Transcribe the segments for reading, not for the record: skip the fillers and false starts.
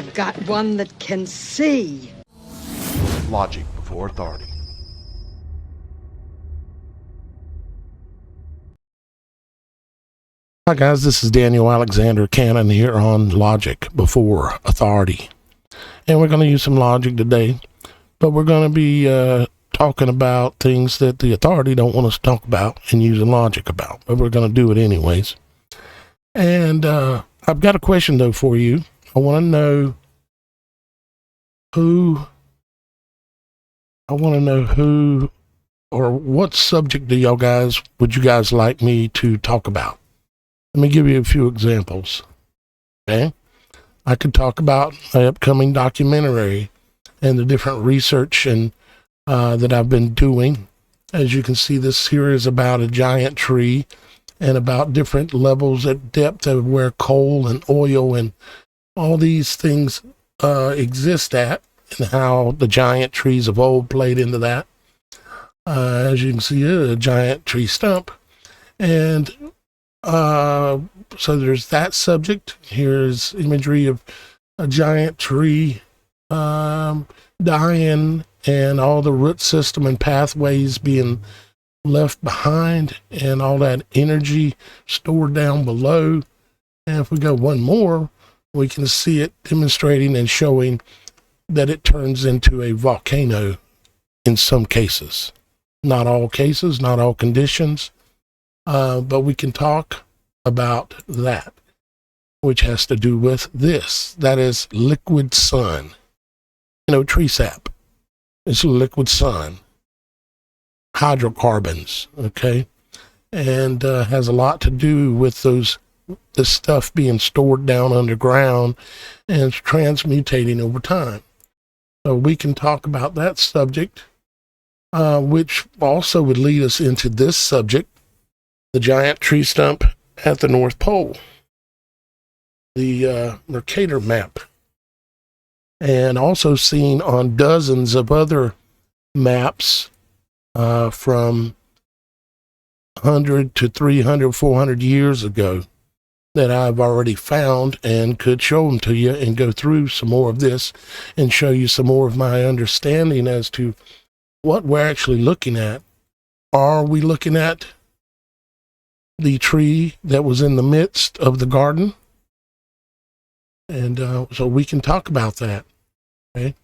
I've got one that can see. Logic before authority. Hi guys, this is Daniel Alexander Cannon here on Logic Before Authority. And we're going to use some logic today, but we're going to be talking about things that the authority don't want us to talk about and using logic about, but we're going to do it anyways. And I've got a question though for you. I want to know who or what subject would you guys like me to talk about? Let me give you a few examples. Okay. I could talk about my upcoming documentary and the different research and that I've been doing. As you can see, this here is about a giant tree and about different levels at depth of where coal and oil and all these things exist at, and how the giant trees of old played into that. As you can see, a giant tree stump. And so there's that subject. Here's imagery of a giant tree dying and all the root system and pathways being left behind and all that energy stored down below. And if we go one more, we can see it demonstrating and showing that it turns into a volcano in some cases. Not all cases, not all conditions. But we can talk about that, which has to do with this. That is liquid sun. Tree sap. It's liquid sun. Hydrocarbons, okay? And has a lot to do with the stuff being stored down underground and transmutating over time. So we can talk about that subject, which also would lead us into this subject, the giant tree stump at the North Pole, the Mercator map, and also seen on dozens of other maps from 100 to 300, 400 years ago that I've already found and could show them to you and go through some more of this and show you some more of my understanding as to what we're actually looking at. Are we looking at the tree that was in the midst of the garden? And so we can talk about that. Okay.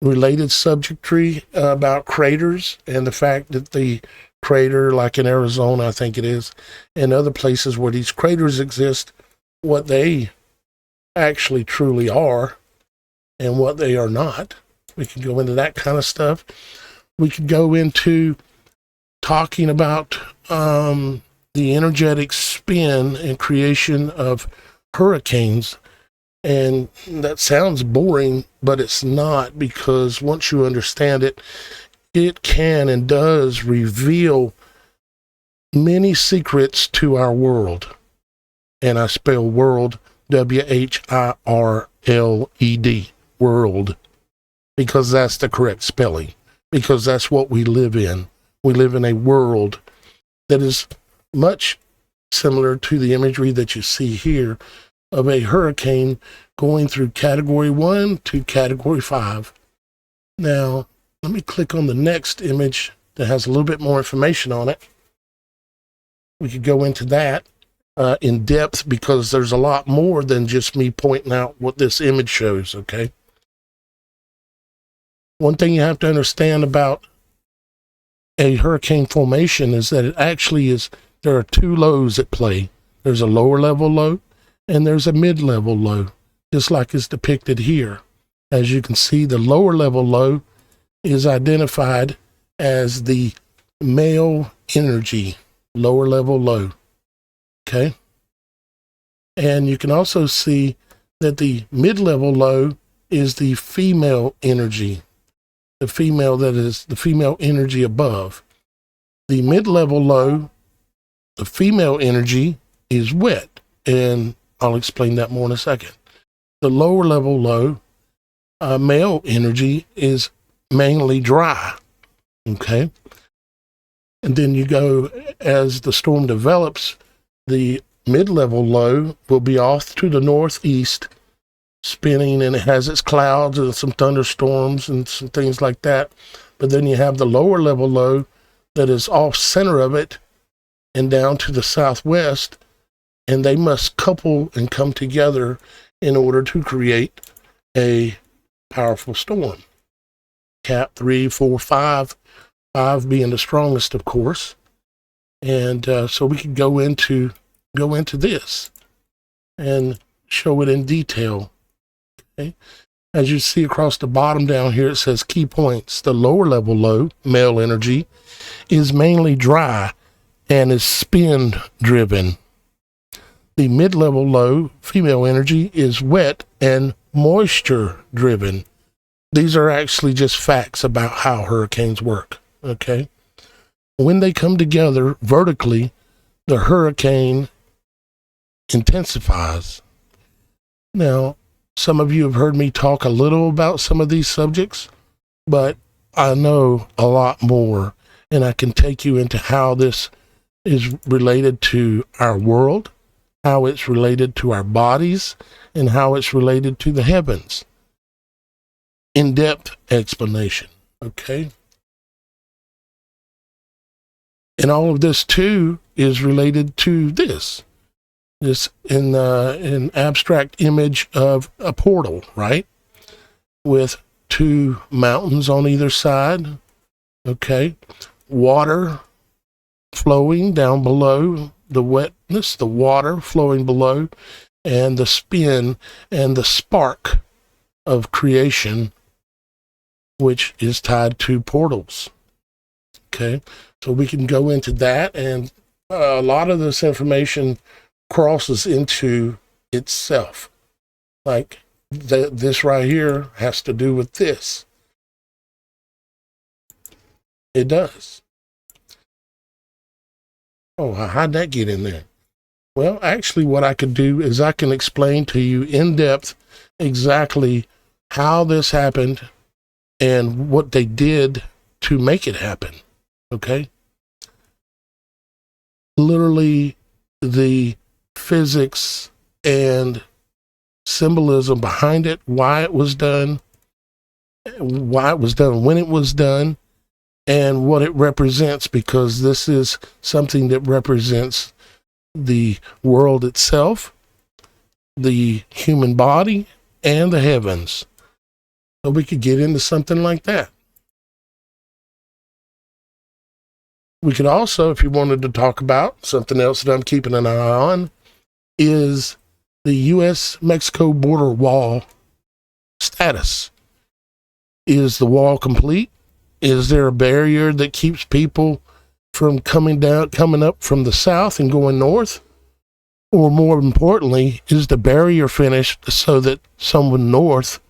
Related subjectry about craters and the fact that the crater, like in Arizona, I think it is, and other places where these craters exist, what they actually truly are and what they are not. We can go into that kind of stuff. We could go into talking about the energetic spin and creation of hurricanes. And that sounds boring, but it's not, because once you understand it, it can and does reveal many secrets to our world. And I spell world, W-H-I-R-L-E-D, world, because that's the correct spelling, because that's what we live in. We live in a world that is much similar to the imagery that you see here of a hurricane going through category 1 to category 5. Now, let me click on the next image that has a little bit more information on it. We could go into that in depth, because there's a lot more than just me pointing out what this image shows, okay? One thing you have to understand about a hurricane formation is that it actually is, there are two lows at play. There's a lower level low and there's a mid-level low, just like is depicted here. As you can see, the lower level low is identified as the male energy, lower level low, okay? And you can also see that the mid-level low is the female energy, the female that is the female energy above. The mid-level low, the female energy, is wet, and I'll explain that more in a second. The lower level low, male energy, is mainly dry, okay? And then you go, as the storm develops, the mid-level low will be off to the northeast, spinning, and it has its clouds and some thunderstorms and some things like that. But then you have the lower level low that is off center of it and down to the southwest, and they must couple and come together in order to create a powerful storm. Cat 3, 4, 5, 5 being the strongest, of course. And so we can go into this and show it in detail. Okay. As you see across the bottom down here, it says key points. The lower level low, male energy, is mainly dry and is spin driven. The mid-level low, female energy, is wet and moisture driven. These are actually just facts about how hurricanes work. Okay. When they come together vertically, the hurricane intensifies. Now, some of you have heard me talk a little about some of these subjects, but I know a lot more, and I can take you into how this is related to our world, how it's related to our bodies, and how it's related to the heavens. In-depth explanation, okay? And all of this, too, is related to this in abstract image of a portal, right? With two mountains on either side, okay? Water flowing down below, the wetness, the water flowing below, and the spin and the spark of creation, which is tied to portals. Okay, so we can go into that, and a lot of this information crosses into itself. Like this right here has to do with this. It does. Oh, how'd that get in there? Well, actually, what I could do is I can explain to you in depth exactly how this happened and what they did to make it happen. Okay? Literally, the physics and symbolism behind it, why it was done, when it was done, and what it represents, because this is something that represents the world itself, the human body, and the heavens. So we could get into something like that. We could also, if you wanted to talk about something else that I'm keeping an eye on, is the U.S.-Mexico border wall status. Is the wall complete? Is there a barrier that keeps people from coming up from the south and going north? Or more importantly, is the barrier finished so that someone north,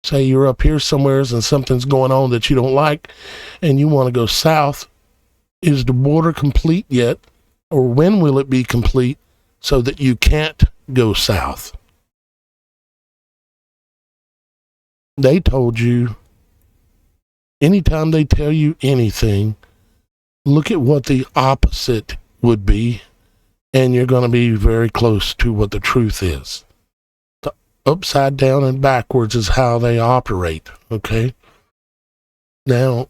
say you're up here somewhere and something's going on that you don't like and you want to go south, is the border complete yet? Or when will it be complete so that you can't go south? They told you, anytime they tell you anything, look at what the opposite would be, and you're going to be very close to what the truth is. The upside down and backwards is how they operate, okay? Now,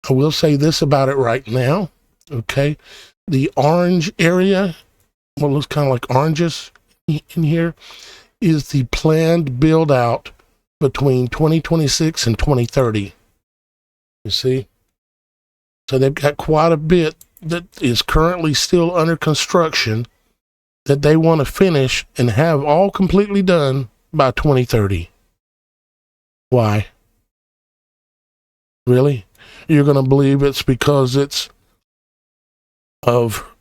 I will say this about it right now, okay? The orange area, what looks kind of like oranges in here, is the planned build out between 2026 and 2030. You see? So they've got quite a bit that is currently still under construction that they want to finish and have all completely done by 2030. Why? Really? You're going to believe it's because it's of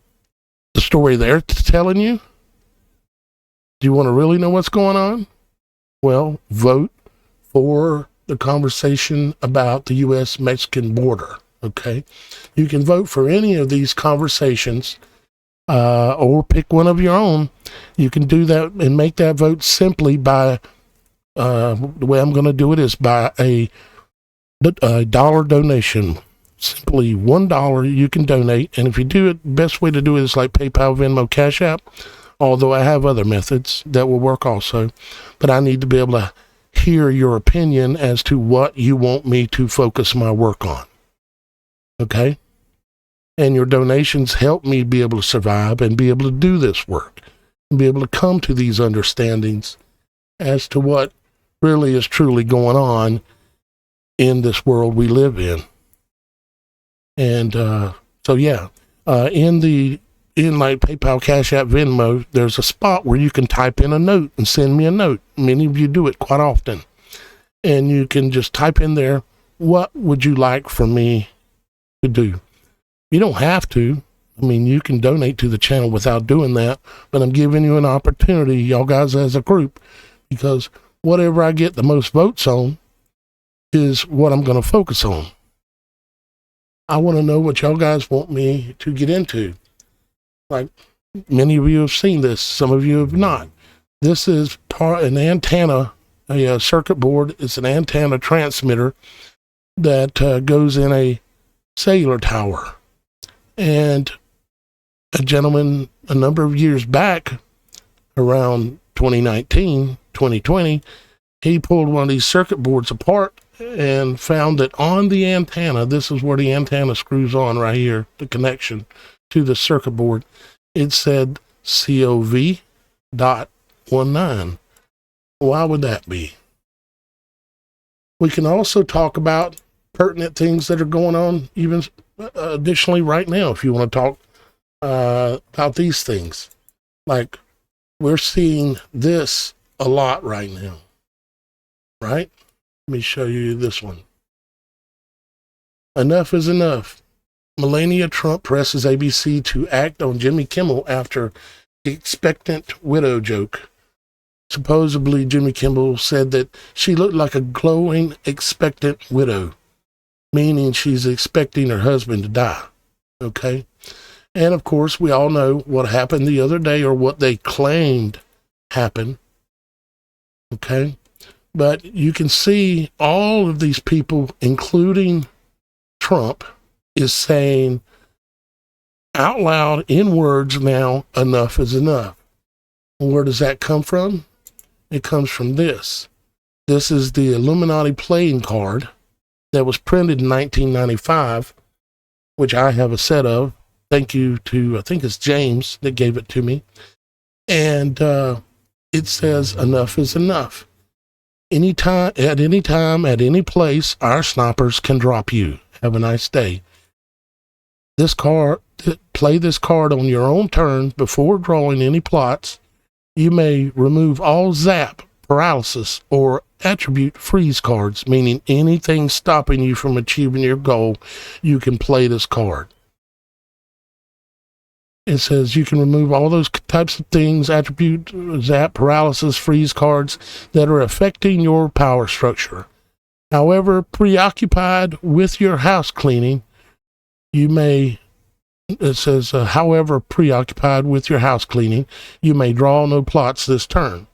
the story they're telling you? Do you want to really know what's going on? Well, vote for the conversation about the U.S.-Mexican border, okay? You can vote for any of these conversations or pick one of your own. You can do that and make that vote simply by, the way I'm going to do it is by a dollar donation. Simply $1 you can donate, and if you do it, best way to do it is like PayPal, Venmo, Cash App. although I have other methods that will work also. But I need to be able to hear your opinion as to what you want me to focus my work on. Okay? And your donations help me be able to survive and be able to do this work and be able to come to these understandings as to what really is truly going on in this world we live in. And so yeah, in like PayPal, Cash App, Venmo, there's a spot where you can type in a note and send me a note. Many of you do it quite often. And you can just type in there, what would you like for me to do? You don't have to. I mean, you can donate to the channel without doing that, but I'm giving you an opportunity, y'all guys as a group, because whatever I get the most votes on is what I'm going to focus on. I want to know what y'all guys want me to get into. Like, many of you have seen this, some of you have not. This is an antenna, a circuit board. It's an antenna transmitter that goes in a cellular tower. And a gentleman a number of years back, around 2019, 2020, he pulled one of these circuit boards apart and found that on the antenna, this is where the antenna screws on right here, the connection to the circuit board, it said COV.19. Why would that be? We can also talk about pertinent things that are going on even additionally right now, if you want to talk about these things. Like, we're seeing this a lot right now, right? Let me show you this one. Enough is enough. Melania Trump presses ABC to act on Jimmy Kimmel after expectant widow joke. Supposedly, Jimmy Kimmel said that she looked like a glowing, expectant widow, meaning she's expecting her husband to die. Okay? And of course, we all know what happened the other day, or what they claimed happened. Okay? But you can see all of these people, including Trump, is saying out loud in words now, enough is enough. And where does that come from? It comes from this. This is the Illuminati playing card that was printed in 1995, which I have a set of. Thank you to, I think it's James that gave it to me. And it says, enough is enough. Anytime, at any place, our snipers can drop you. Have a nice day. This card, play this card on your own turn before drawing any plots. You may remove all zap, paralysis, or attribute freeze cards, meaning anything stopping you from achieving your goal, you can play this card. It says you can remove all those types of things, attribute, zap, paralysis, freeze cards that are affecting your power structure. However, preoccupied with your house cleaning, you may, it says, however preoccupied with your house cleaning, you may draw no plots this turn.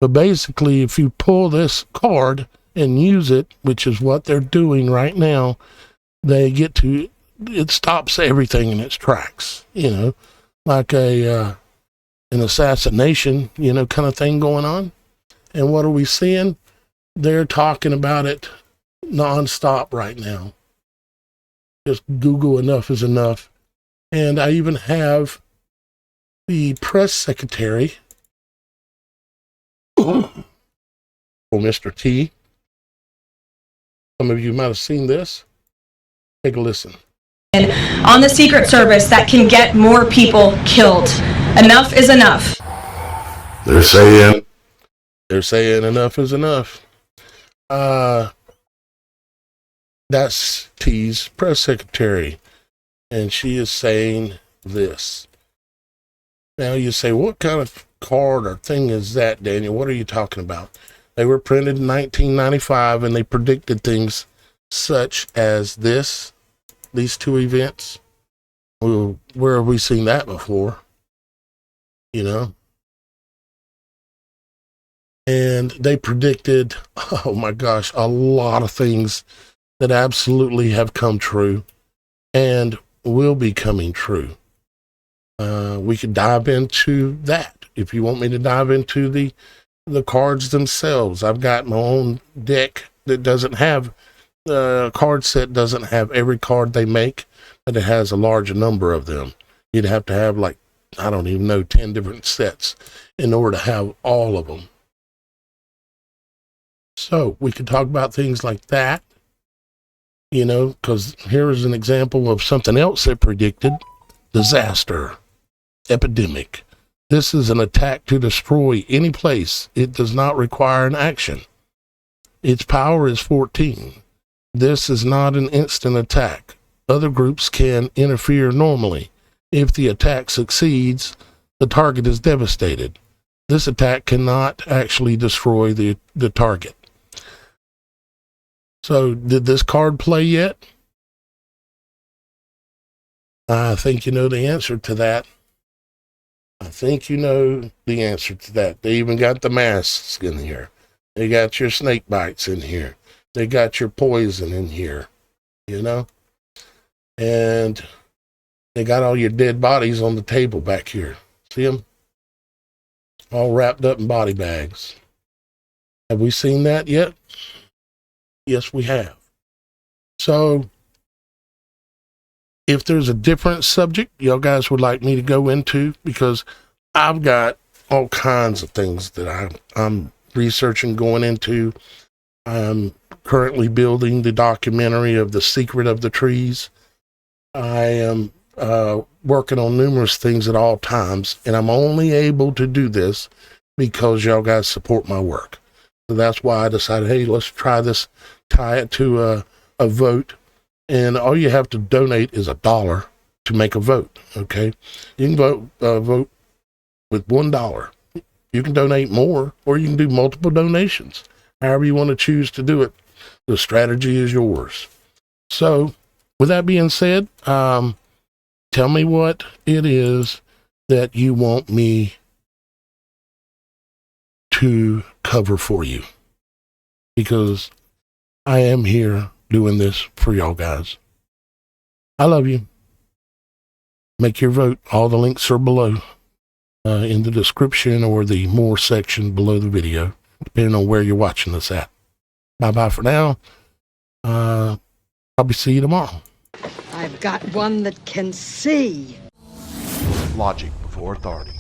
But basically, if you pull this card and use it, which is what they're doing right now, they get to, it stops everything in its tracks, you know, like an assassination, you know, kind of thing going on. And what are we seeing? They're talking about it nonstop right now. Just Google enough is enough. And I even have the press secretary for Mr. T. Some of you might have seen this. Take a listen. On the Secret Service that can get more people killed. Enough is enough. They're saying enough is enough. That's T's press secretary, and she is saying this. Now you say, what kind of card or thing is that, Daniel? What are you talking about? They were printed in 1995, and they predicted things such as this, these two events. Well, where have we seen that before? You know? And they predicted, oh my gosh, a lot of things that absolutely have come true and will be coming true. We could dive into that. If you want me to dive into the cards themselves, I've got my own deck that doesn't have card set, doesn't have every card they make, but it has a large number of them. You'd have to have like, I don't even know, 10 different sets in order to have all of them. So we could talk about things like that, you know, because here is an example of something else that predicted: disaster, epidemic. This is an attack to destroy any place. It does not require an action. Its power is 14. This is not an instant attack. Other groups can interfere normally. If the attack succeeds, the target is devastated. This attack cannot actually destroy the target. So, did this card play yet? I think you know the answer to that. I think you know the answer to that. They even got the masks in here. They got your snake bites in here. They got your poison in here, you know? And they got all your dead bodies on the table back here. See them? All wrapped up in body bags. Have we seen that yet? Yes, we have. So, if there's a different subject y'all guys would like me to go into, because I've got all kinds of things that I'm researching, going into. I'm currently building the documentary of The Secret of the Trees. I am working on numerous things at all times, and I'm only able to do this because y'all guys support my work. So that's why I decided, hey, let's try this, tie it to a vote. And all you have to donate is $1 to make a vote. Okay, you can vote with $1. You can donate more, or you can do multiple donations. However you want to choose to do it, the strategy is yours. So, with that being said, tell me what it is that you want me to cover for you, because I am here doing this for y'all guys. I love you. Make your vote. All the links are below in the description or the more section below the video, depending on where you're watching this at. Bye-bye for now. Probably see you tomorrow. I've got one that can see. Logic before authority.